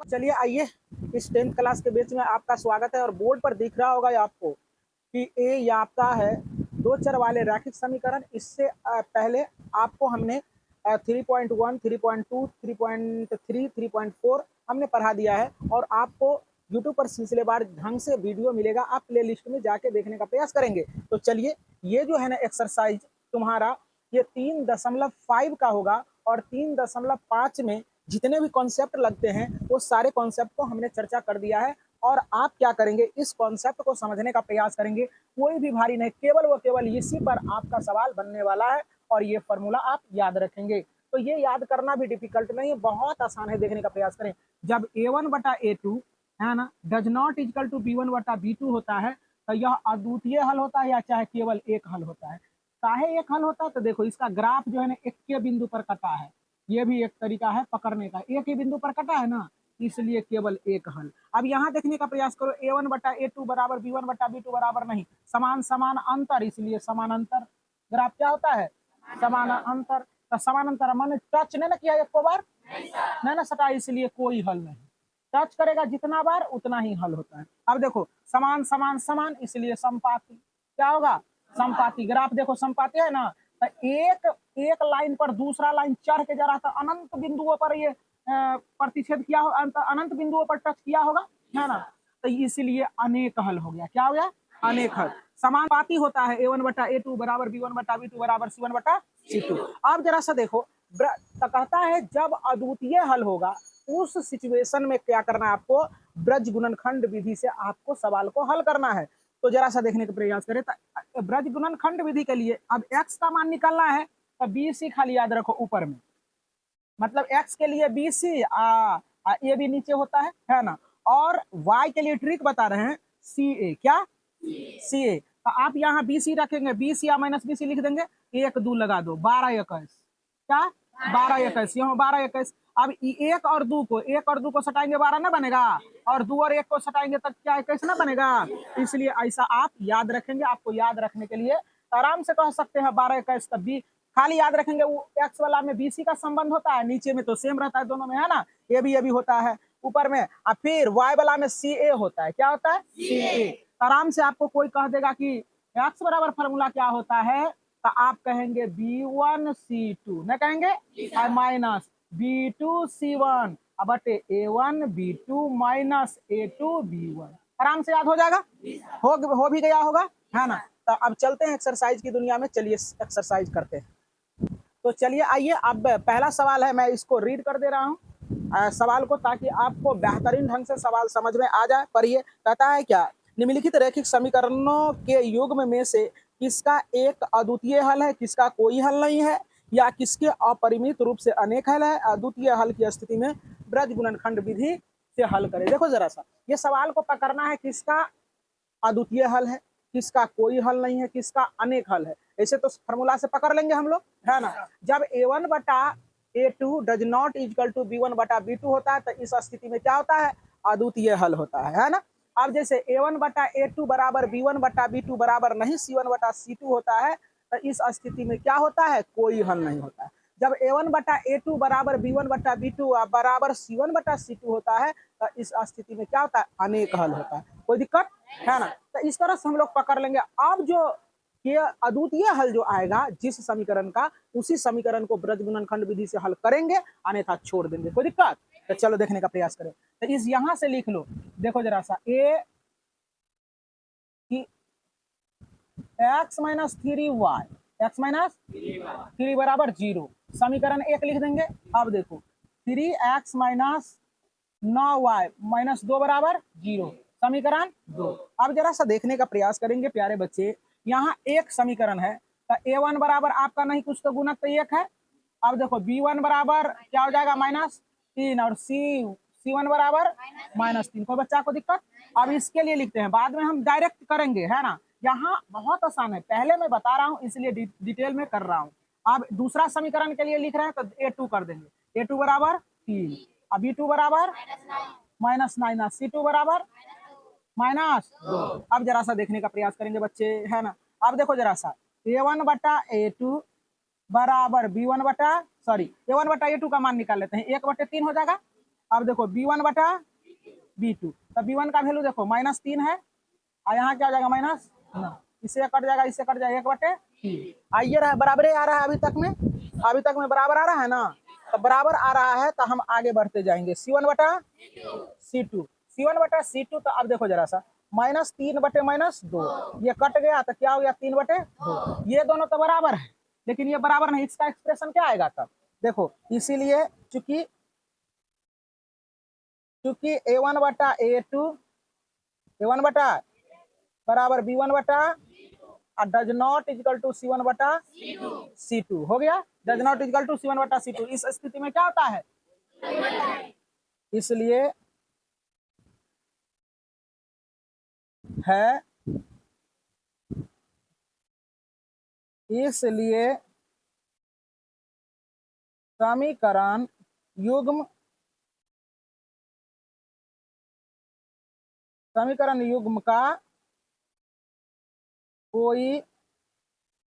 चलिए आइए, इस 10th क्लास के बैच में आपका स्वागत है। और बोर्ड पर दिख रहा होगा आपको कि ए ये आपका है दो चर वाले रैखिक समीकरण। इससे पहले आपको हमने 3.1, 3.2, 3.3, 3.4 हमने पढ़ा दिया है और आपको यूट्यूब पर सिलसिलेवार ढंग से वीडियो मिलेगा। आप प्ले लिस्ट में जाके देखने का प्रयास करेंगे। तो चलिए, ये जो है ना एक्सरसाइज तुम्हारा ये 3.5 का होगा और 3.5 में जितने भी कॉन्सेप्ट लगते हैं वो सारे कॉन्सेप्ट को हमने चर्चा कर दिया है। और आप क्या करेंगे, इस कॉन्सेप्ट को समझने का प्रयास करेंगे। कोई भी भारी नहीं, केवल व केवल इसी पर आपका सवाल बनने वाला है और ये फॉर्मूला आप याद रखेंगे। तो ये याद करना भी डिफिकल्ट नहीं है, बहुत आसान है। देखने का प्रयास करें। जब a1/a2 है ना does not equal to b1/b2 होता है तो यह अद्वितीय हल होता है या चाहे केवल एक हल होता है। काहे एक हल होता है? तो देखो, इसका ग्राफ जो है ना एक के बिंदु पर कटा है। ये भी एक तरीका है पकड़ने का। एक ही बिंदु पर कटा है ना, इसलिए केवल एक हल। अब यहाँ देखने का प्रयास करो, a1/a2 बराबर b1/b2 बराबर नहीं, समान समान अंतर, इसलिए समान अंतर। ग्राफ क्या होता है? समान अंतर। तो समान अंतर मैंने टच नहीं ना किया एक को बार, नहीं ना सटा, इसलिए कोई हल नहीं। टच करेगा जितना बार उतना ही हल होता है। अब देखो, समान समान समान, इसलिए समपाती। क्या होगा? समपाती। ग्राफ देखो समपाती है ना, तो एक एक लाइन पर दूसरा लाइन चढ़ के जा रहा था, अनंत बिंदुओं पर ये प्रतिच्छेद किया हो, अनंत बिंदुओं पर टच किया होगा, है ना। तो इसलिए अनेक हल हो गया। क्या हो गया? अनेक हल। समानुपाती होता है a1/a2 बराबर b1/b2 बराबर c1/c2। अब जरा सा देखो, तो कहता है जब अद्वितीय हल होगा उस सिचुएशन में क्या करना है आपको? ब्रज गुणनखंड विधि से आपको सवाल को हल करना है। तो जरा सा देखने का प्रयास करें। तो ब्रज गुणनखंड विधि के लिए अब x का मान निकालना है, तो BC खाली याद रखो ऊपर में, मतलब x के लिए BC ये भी नीचे होता है ना। और y के लिए ट्रिक बता रहे हैं, CA। क्या? CA। तो आप यहाँ BC रखेंगे, BC या माइनस BC लिख देंगे, 1 2 लगा दो, 12 21। क्या? 12 21, यहाँ 12 21। अब एक और दो को सटाएंगे 12 ना बनेगा, और 2 और 1 को सटाएंगे तब क्या 21 ना बनेगा। इसलिए ऐसा आप याद रखेंगे। आपको याद रखने के लिए आराम से कह सकते हैं 12 21। तब भी खाली याद रखेंगे, वो एक्स वाला में BC का संबंध होता है, नीचे में तो सेम रहता है दोनों में, है ना। ये भी होता है ऊपर में। और फिर y वाला में CA होता है। क्या होता है? CA। आराम से आपको कोई कह देगा कि एक्स बराबर फॉर्मूला क्या होता है, तो आप कहेंगे B1C2, न कहेंगे माइनस B2C1 बटे A1B2 माइनस A2B1। आराम से याद हो जाएगा। हो भी गया होगा, है ना। तो अब चलते हैं एक्सरसाइज की दुनिया में। चलिए एक्सरसाइज करते हैं। तो चलिए आइए, अब पहला सवाल है, मैं इसको रीड कर दे रहा हूँ सवाल को, ताकि आपको बेहतरीन ढंग से सवाल समझ में आ जाए। पढ़िए, कहता है क्या? निम्नलिखित रैखिक समीकरणों के युग्म में से किसका एक अद्वितीय हल है, किसका कोई हल नहीं है, या किसके अपरिमित रूप से अनेक हल है। अद्वितीय हल की स्थिति में ब्रज गुणनखंड विधि से हल करें। देखो जरा सा, ये सवाल को पकड़ना है, किसका अद्वितीय हल है, किसका कोई हल नहीं है, किसका अनेक हल है। ऐसे तो फॉर्मूला से पकड़ लेंगे हम लोग, है ना। जब a1/a2 does not equal to b1/b2 होता है, तो इस स्थिति में क्या होता है? अद्वितीय हल होता है ना। अब जैसे a1/a2 बराबर b1/b2 बराबर नहीं c1/c2 होता है, तो इस स्थिति में क्या होता है? कोई हल नहीं होता है। जब a1/a2 बराबर b1/b2 बराबर c1/c2 होता है, तो इस स्थिति में क्या होता है? अनेक हल होता है। कोई दिक्कत है ना। तो इस तरह से हम लोग पकड़ लेंगे। अब जो ये अद्वितीय हल जो आएगा जिस समीकरण का, उसी समीकरण को ब्रज गुणनखंड विधि से हल करेंगे, अन्यथा छोड़ देंगे। कोई दिक्कत? तो चलो देखने का प्रयास करें। तो इस यहां से लिख लो, देखो जरा सा, a x minus 3y, x minus 3 बराबर 0, समीकरण 1 लिख देंगे। अब देखो 3x माइनस 9y माइनस 2 बराबर 0, समीकरण 2। अब जरा सा देखने का प्रयास करेंगे प्यारे बच्चे, यहाँ एक समीकरण है, तो a1 बराबर आपका नहीं कुछ तो गुणक तो 1 है। अब देखो b1 बराबर क्या हो जाएगा? -3, और c1 बराबर -3। कोई बच्चा को दिक्कत? अब इसके लिए लिखते हैं, बाद में हम डायरेक्ट करेंगे, है ना। यहाँ बहुत आसान है, पहले मैं बता रहा हूँ इसलिए डिटेल में कर रहा हूँ। अब दूसरा समीकरण के लिए लिख रहे हैं, तो a2 कर देंगे। a2 बराबर 3, अब b2 बराबर -9, c2 बराबर -2। अब जरा सा देखने का प्रयास करेंगे बच्चे, है ना। अब देखो जरा सा, a1/a2 बराबर b1 बटा a1/a2 का मान निकाल लेते हैं, 1/3 हो जाएगा। अब देखो B1 बटा B2, तो B1 का वैल्यू देखो -3 है, और यहाँ क्या हो जाएगा माइनस, इससे कट जाएगा, इससे कट जाएगा 1/3। आइए रहा बराबर आ रहा है अभी तक में बराबर आ रहा है ना, तो बराबर आ रहा है तो हम आगे बढ़ते जाएंगे। C1 बटा C2, C1 बटा C2, तो अब देखो जरा सा -3 बटे -2, ये कट गया तो क्या हो गया 3/2, ये दोनों तो बराबर है, लेकिन ये बराबर नहीं, इसका एक्सप्रेशन क्या आएगा तब देखो, इसीलिए चूंकि A1 बटा A1 बटा बराबर B1 बटा does not equal to C1 बटा C2 हो गया, does not equal to C1 बटा C2। इस स्थिति में क्या होता है, इसलिए है, इसलिए समीकरण युग्म का कोई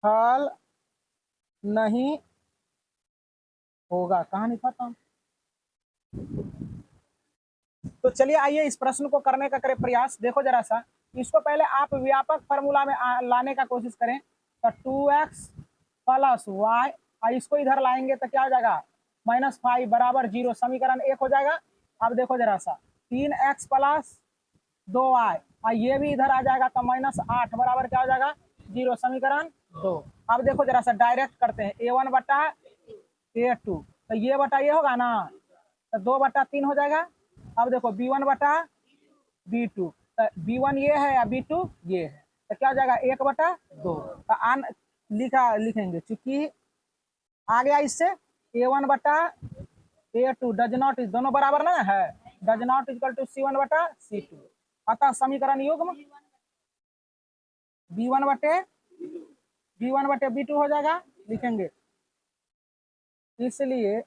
हल नहीं होगा। कहानी खत्म। तो चलिए आइए इस प्रश्न को करने का करें प्रयास। देखो जरा सा, इसको पहले आप व्यापक फार्मूला में लाने का कोशिश करें, तो 2x प्लस वाई, और इसको इधर लाएंगे तो क्या हो जाएगा -5 बराबर 0, समीकरण 1 हो जाएगा। अब देखो जरा सा 3x प्लस 2y, और ये भी इधर आ जाएगा तो -8 बराबर क्या हो जाएगा 0, समीकरण 2। अब देखो जरा सा डायरेक्ट करते हैं, A1 बटा A2, तो ये बटा ये होगा ना, तो 2/3 हो जाएगा। अब देखो B1 बटा B2, तो B1 ये है या B2 ये है, तो क्या हो जाएगा 1/2, तो लिखेंगे चूंकि आ गया इससे A1 बटा A2 डज नॉट, दोनों बराबर ना है, does not equal to C1 बटा C2, अतः समीकरण युग्म B1 बटे B2 हो जाएगा, लिखेंगे। इसलिए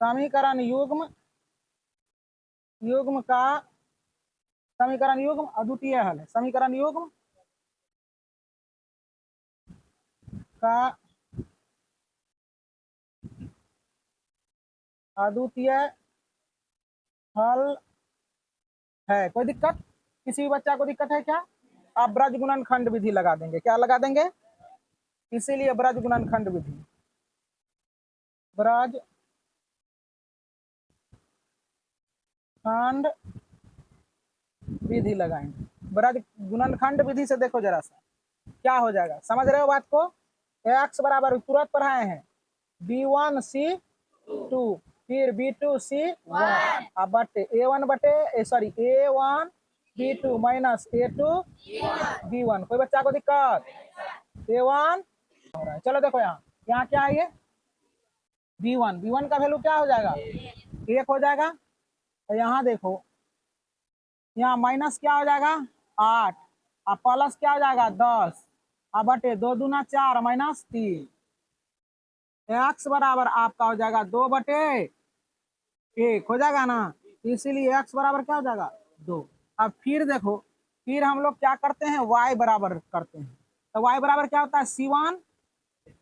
समीकरण युग्म अद्वितीय हल है, समीकरण युग्म का अद्वितीय हल है। कोई दिक्कत, किसी भी बच्चा को दिक्कत है क्या? आप ब्रज गुणनखंड विधि लगा देंगे, क्या लगा देंगे? इसीलिए ब्रज गुणनखंड विधि, ब्रज खंड विधि लगाएंगे। ब्रज गुणनखंड विधि से देखो जरा सा क्या हो जाएगा, समझ रहे हो बात को? x बराबर तुरंत पढ़ाए हैं B1C2, फिर B2C1, अब बटे A1 B2 minus A2 B1। कोई बच्चा को दिक्कत? A1 हो रहा है। चलो देखो यहाँ क्या है, ये B1 का वैल्यू क्या हो जाएगा 1 हो जाएगा, तो यहाँ देखो यहाँ माइनस क्या हो जाएगा 8, और प्लस क्या हो जाएगा 10, अब बटे 2 दूना 4 -3, x बराबर आपका हो जाएगा 2/1 हो जाएगा ना, इसीलिए x बराबर क्या हो जाएगा 2। अब फिर देखो, फिर हम लोग क्या करते हैं, y बराबर करते हैं, तो y बराबर क्या होता है C1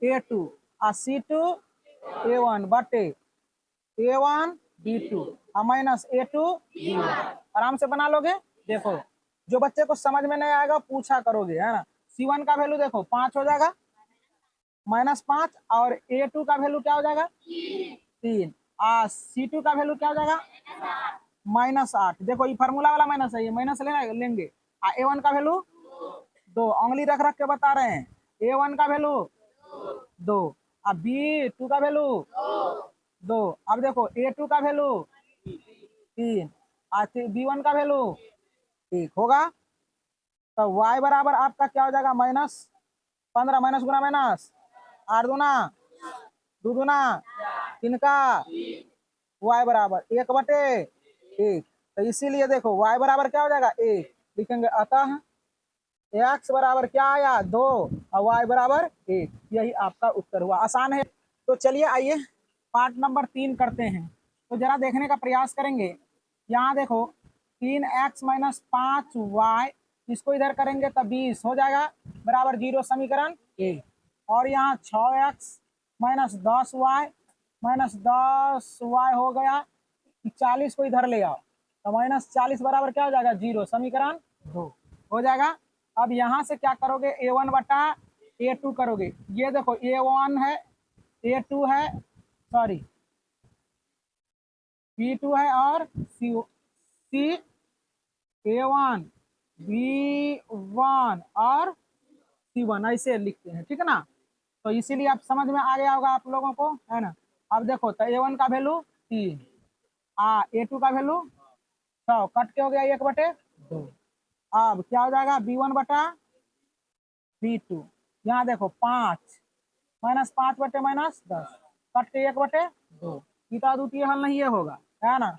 A2 और C2 A1 बटे A1 B2 और माइनस A2 B1। आराम से बना लोगे। देखो जो बच्चे को समझ में नहीं आएगा पूछा करोगे, है ना। C1 का वैल्यू देखो 5 हो जाएगा, -5, और A2 का वैल्यू क्या हो जाएगा 3, और C2 का वैल्यू क्या हो जाएगा -8। देखो ये फार्मूला वाला माइनस है, ये माइनस लेंगे। A1 का वैल्यू 2, उंगली रख रख के बता रहे हैं, A1 का वैल्यू 2, अब B2 का वैल्यू 2, अब देखो A2 का वैल्यू 3, और B1 का वैल्यू 1 होगा, तो y बराबर आपका क्या हो जाएगा -15, माइनस गुना माइनस 8 दूना 2 दूना 3 का y बराबर 1/1, तो इसीलिए देखो y बराबर क्या हो जाएगा 1, लिखेंगे। अतः x बराबर क्या आया 2 और y बराबर 1, यही आपका उत्तर हुआ। आसान है। तो चलिए आइए पार्ट नंबर 3 करते हैं, तो जरा देखने का प्रयास करेंगे। यहाँ देखो 3x - 5y, इसको इधर करेंगे तो 20 हो जाएगा बराबर 0, समीकरण 1। और यहाँ 6x minus 10y minus 10y हो गया। 40 को इधर ले आओ तो माइनस 40 बराबर क्या हो जाएगा 0। समीकरण 2 हो जाएगा। अब यहाँ से क्या करोगे a1 बटा a2 करोगे। ये देखो a1 है a2 है सॉरी b2 है और c a1 b1 और c1 ऐसे लिखते हैं, ठीक है ना। तो इसीलिए आप समझ में आ गया होगा आप लोगों को, है ना। अब देखो तो a1 का वैल्यू 3 a2 का वैल्यू 6 कट के हो गया 1/2। अब क्या हो जाएगा b1 बटा b2। यहाँ देखो 5 माइनस 5/10 कट के 1/2। गीता द्वितीय हल नहीं ये होगा, है ना।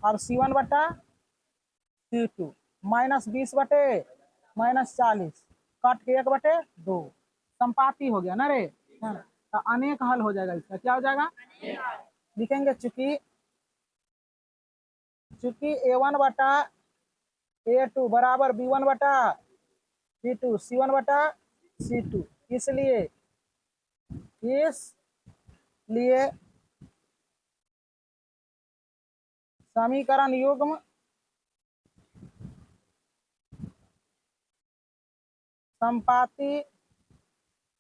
अब c1 बटा c2 माइनस 20/40 कट के 1/2 संपाती हो गया ना रे, है ना। तो अनेक हल हो जाएगा। इसका क्या हो जाएगा लिखेंगे चूंकि a1 बटा a2 बराबर b1 बटा b2 c1 बटा c2, इसलिए समीकरण युग्म संपाती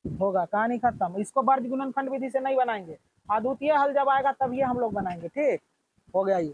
होगा। कहानी खत्म। इसको वर्ग गुणनखंड विधि से नहीं बनाएंगे, अद्वितीय हल जब आएगा तब ये हम लोग बनाएंगे। ठीक हो गया ये।